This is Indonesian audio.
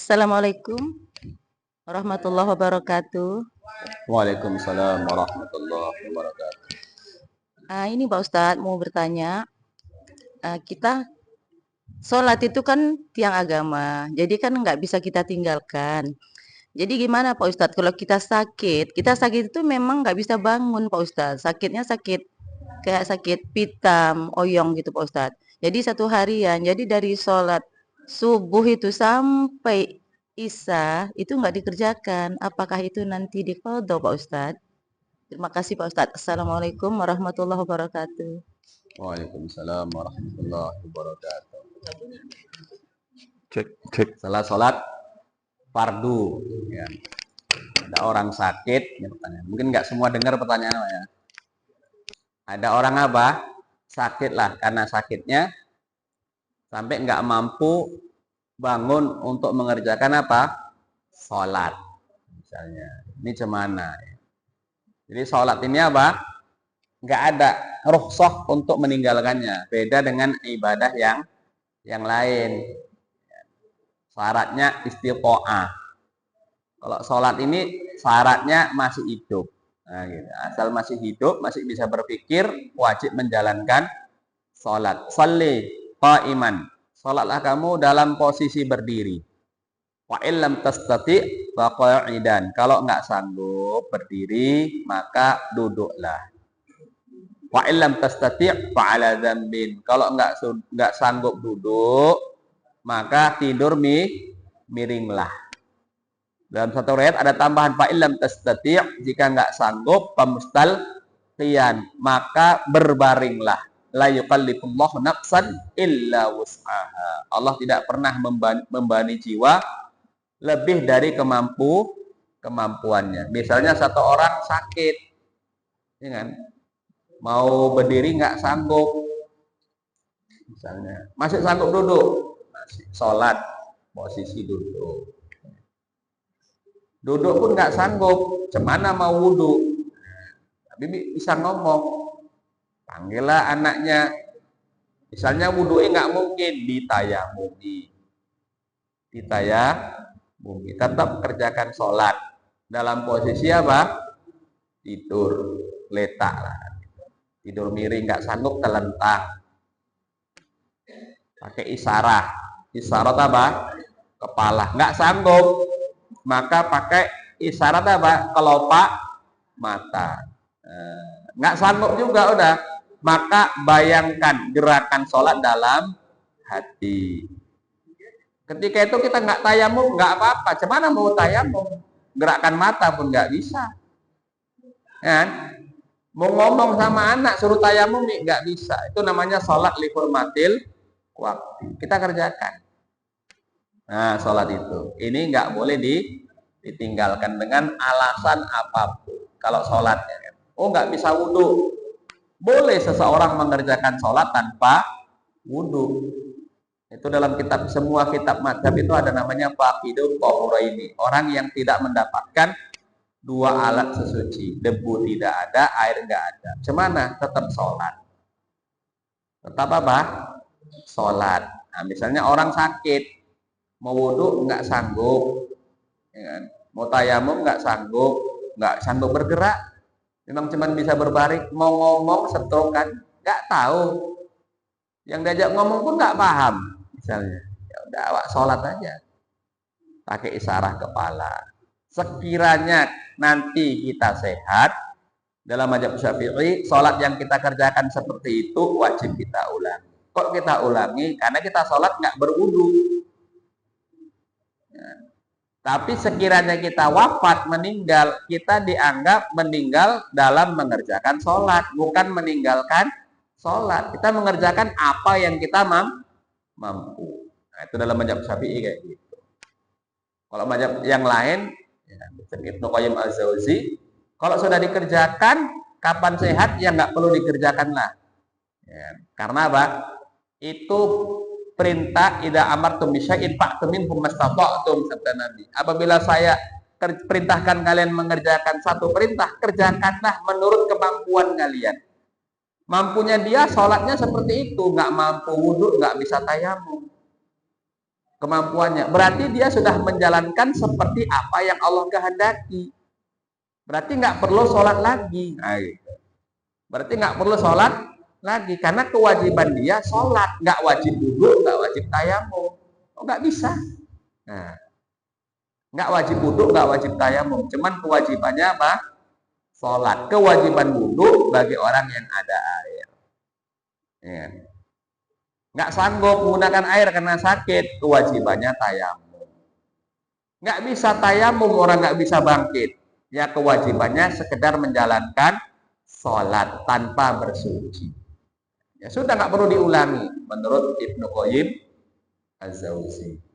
Assalamualaikum warahmatullahi wabarakatuh. Waalaikumsalam warahmatullahi wabarakatuh. Ini Pak Ustadz mau bertanya, kita sholat itu kan tiang agama, jadi kan nggak bisa kita tinggalkan. Jadi gimana Pak Ustadz kalau kita sakit itu memang nggak bisa bangun Pak Ustadz. Sakitnya sakit kayak sakit pitam, oyong gitu Pak Ustadz. Jadi satu harian, jadi dari sholat subuh itu sampai isya itu nggak dikerjakan. Apakah itu nanti diqadha Pak Ustadz? Terima kasih Pak Ustadz. Assalamualaikum warahmatullahi wabarakatuh. Waalaikumsalam warahmatullahi wabarakatuh. Cek. Salah sholat fardu, ya. Ada orang sakit, ya pertanyaan. Mungkin nggak semua dengar pertanyaan ya. Ada orang apa? Sakit lah, karena sakitnya sampai nggak mampu bangun untuk mengerjakan apa? Sholat, misalnya. Ini cemana? Ya. Jadi sholat ini apa? Nggak ada rukhsah untuk meninggalkannya. Beda dengan ibadah yang lain. Syaratnya istiqoah. Kalau sholat ini syaratnya masih hidup. Nah, gitu. Asal masih hidup, masih bisa berpikir, wajib menjalankan sholat. Sholli qa'iman. Sholatlah kamu dalam posisi berdiri. Wa illam tastati' fa qa'idan. Kalau nggak sanggup berdiri, maka duduklah. Wa illam tastati' fa 'ala dzambin. Kalau nggak sanggup duduk, maka tidur miringlah. Dalam satu riwayat ada tambahan fa illam tastati', jika nggak sanggup famustalqiyan, maka berbaringlah. La yukallifullahu nafsan illa wus'aha. Allah tidak pernah membebani jiwa lebih dari kemampuannya. Misalnya satu orang sakit, ya kan? Mau berdiri nggak sanggup, misalnya masih sanggup duduk, masih sholat posisi duduk pun nggak sanggup, cemana mau wudhu. Tapi bisa ngomong, panggillah anaknya, misalnya wudhunya nggak mungkin, ditayamumi, tetap kerjakan sholat dalam posisi apa? Tidur, letak lah. Tidur miring, nggak sanggup telentang, pakai isyarat apa? Kepala. Nggak sanggup, maka pakai isyarat apa? Kelopak mata. Nggak sanggup juga udah, maka bayangkan gerakan sholat dalam hati. Ketika itu kita nggak tayamum, nggak apa-apa. Cemana mau tayamum? Gerakan mata pun nggak bisa. Kan? Mau ngomong sama anak suruh tayamum nggak bisa. Itu namanya sholat li hurmatil waktu. Kita kerjakan. Nah, sholat itu. Ini nggak boleh ditinggalkan dengan alasan apapun. Kalau sholatnya, nggak bisa wudhu. Boleh seseorang mengerjakan sholat tanpa wudhu. Itu dalam semua kitab mazhab itu ada namanya faqidul tahuraini. Orang yang tidak mendapatkan dua alat sesuci, debu tidak ada, air nggak ada. Cemana? Tetap sholat. Tetap apa? Sholat. Nah, misalnya orang sakit, mau wudhu nggak sanggup, ya kan? Mau tayamum nggak sanggup bergerak, memang cuma bisa berbaring. Mau ngomong setrokan, nggak tahu. Yang diajak ngomong pun nggak paham, misalnya. Ya udah, awak sholat aja, pakai isyarat kepala. Sekiranya nanti kita sehat, dalam mazhab Syafi'i, sholat yang kita kerjakan seperti itu wajib kita ulangi. Kok kita ulangi? Karena kita sholat nggak berwudu. Ya. Tapi sekiranya kita wafat, meninggal, kita dianggap meninggal dalam mengerjakan sholat, bukan meninggalkan sholat. Kita mengerjakan apa yang kita mampu. Nah, itu dalam mazhab Syafi'i kayak gitu. Kalau mazhab yang lain, Ibnu Qayyim Az-Jauzi, kalau sudah dikerjakan, kapan sehat ya nggak perlu dikerjakan lah. Ya, karena apa? Itu perintah idza amartum bisyai'in fa'tu minhu mastata'tum, sabda Nabi. Apabila saya perintahkan kalian mengerjakan satu perintah, kerjakanlah menurut kemampuan kalian. Mampunya dia sholatnya seperti itu, nggak mampu wudhu, nggak bisa tayamum. kemampuannya. Berarti dia sudah menjalankan seperti apa yang Allah kehendaki. Berarti nggak perlu sholat lagi. Nah, gitu. Berarti nggak perlu sholat lagi karena kewajiban dia sholat, nggak wajib duduk, nggak wajib tayamum. Oh, nggak bisa. Nah, nggak wajib wudhu, nggak wajib tayamum. Cuman kewajibannya apa? Sholat. Kewajiban wudhu bagi orang yang ada air. Ya. Nggak sanggup menggunakan air karena sakit, kewajibannya tayamum. Nggak bisa tayamum, orang nggak bisa bangkit. Ya kewajibannya sekedar menjalankan sholat tanpa bersuci. Ya sudah, nggak perlu diulangi menurut Ibnu Qayyim Az-Jauzi.